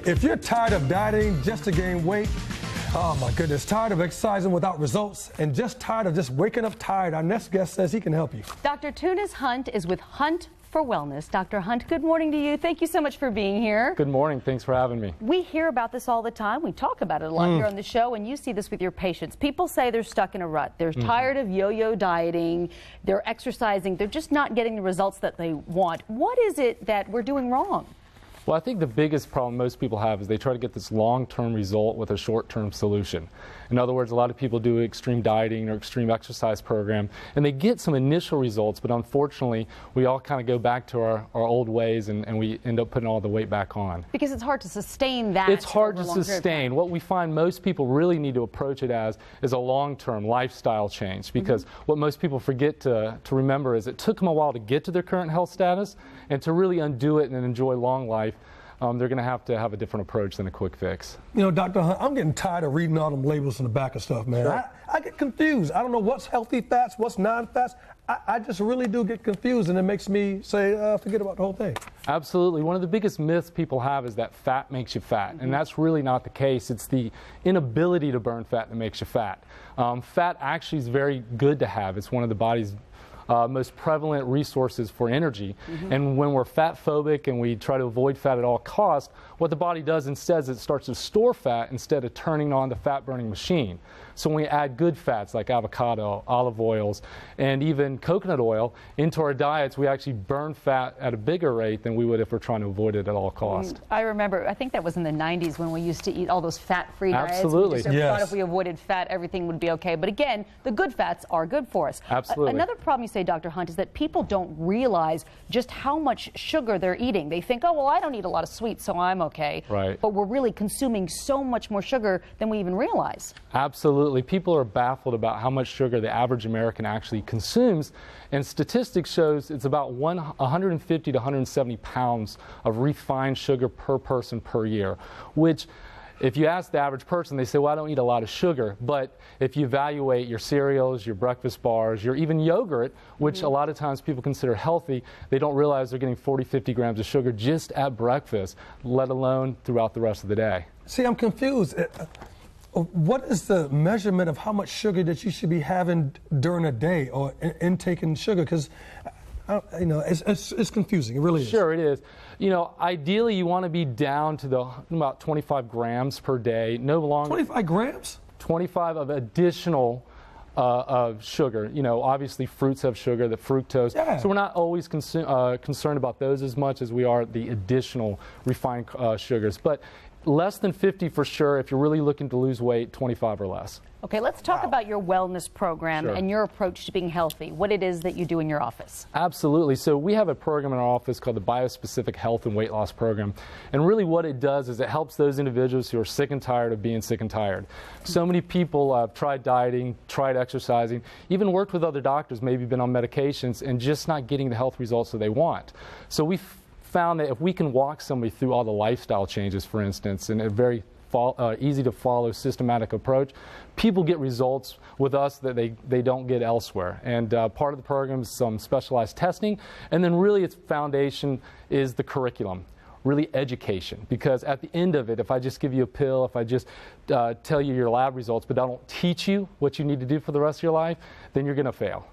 If you're tired of dieting just to gain weight, oh my goodness, tired of exercising without results, and just tired of just waking up tired, our next guest says he can help you. Dr. Tunis Hunt is with Hunt for Wellness. Dr. Hunt, good morning to you. Thank you so much for being here. Good morning. Thanks for having me. We hear about this all the time. We talk about it a lot here on the show, and you see this with your patients. People say they're stuck in a rut. They're tired of yo-yo dieting. They're exercising. They're just not getting the results that they want. What is it that we're doing wrong? Well, I think the biggest problem most people have is they try to get this long-term result with a short-term solution. In other words, a lot of people do extreme dieting or extreme exercise program, and they get some initial results, but unfortunately, we all kind of go back to our old ways, and we end up putting all the weight back on. Because it's hard to sustain that. It's hard to sustain. What we find most people really need to approach it as is a long-term lifestyle change, because what most people forget to remember is it took them a while to get to their current health status, and to really undo it and enjoy long life, they're going to have a different approach than a quick fix. You know, Dr. Hunt, I'm getting tired of reading all them labels in the back of stuff, man. Sure. I get confused. I don't know what's healthy fats, what's non-fats. I just really do get confused, and it makes me say, forget about the whole thing. Absolutely. One of the biggest myths people have is that fat makes you fat, and that's really not the case. It's the inability to burn fat that makes you fat. Fat actually is very good to have. It's one of the body's most prevalent resources for energy. And when we're fat phobic and we try to avoid fat at all costs, what the body does instead is it starts to store fat instead of turning on the fat burning machine. So when we add good fats like avocado, olive oils, and even coconut oil into our diets, we actually burn fat at a bigger rate than we would if we're trying to avoid it at all costs. I remember, I think that was in the 90s when we used to eat all those fat-free diets. Absolutely. We just thought if we avoided fat, everything would be okay. But again, the good fats are good for us. Absolutely. Another problem you say, Dr. Hunt, is that people don't realize just how much sugar they're eating. They think, oh, well, I don't eat a lot of sweets, so I'm okay. Right. But we're really consuming so much more sugar than we even realize. Absolutely. People are baffled about how much sugar the average American actually consumes, and statistics shows it's about 150 to 170 pounds of refined sugar per person per year, which if you ask the average person, they say, well, I don't eat a lot of sugar. But if you evaluate your cereals, your breakfast bars, your even yogurt, which a lot of times people consider healthy, they don't realize they're getting 40, 50 grams of sugar just at breakfast, let alone throughout the rest of the day. See, I'm confused. What is the measurement of how much sugar that you should be having during a day or intaking sugar? Because you know, it's confusing. It really is. Sure, it is. You know, ideally you want to be down to about 25 grams per day. No longer. 25 grams? 25 of additional of sugar. You know, obviously fruits have sugar, the fructose. Yeah. So we're not always concerned about those as much as we are the additional refined sugars. But less than 50 for sure. If you're really looking to lose weight, 25 or less. Okay, let's talk about your wellness program and your approach to being healthy, what it is that you do in your office. Absolutely. So we have a program in our office called the Biospecific Health and Weight Loss Program. And really what it does is it helps those individuals who are sick and tired of being sick and tired. So many people have tried dieting, tried exercising, even worked with other doctors, maybe been on medications, and just not getting the health results that they want. So we found that if we can walk somebody through all the lifestyle changes, for instance, in a very easy to follow systematic approach, people get results with us that they don't get elsewhere. And part of the program is some specialized testing, and then really its foundation is the curriculum, really education. Because at the end of it, if I just give you a pill, if I just tell you your lab results, but I don't teach you what you need to do for the rest of your life, then you're going to fail.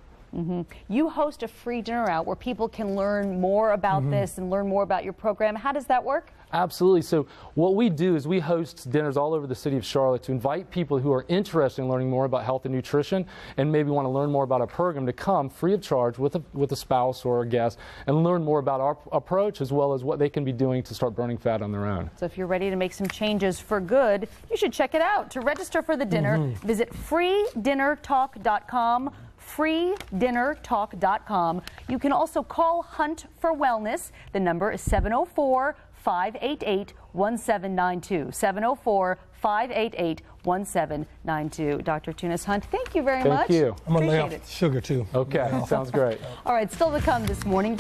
You host a free dinner out where people can learn more about this and learn more about your program. How does that work? Absolutely. So what we do is we host dinners all over the city of Charlotte to invite people who are interested in learning more about health and nutrition and maybe want to learn more about our program to come free of charge with a spouse or a guest and learn more about our approach as well as what they can be doing to start burning fat on their own. So if you're ready to make some changes for good, you should check it out. To register for the dinner, visit freedinnertalk.com. freedinnertalk.com. You can also call Hunt for Wellness. The number is 704-588-1792. 704-588-1792. Dr. Tunis Hunt, thank you very much. Thank you. I'm going to lay off sugar, too. Okay, sounds great. All right, still to come this morning.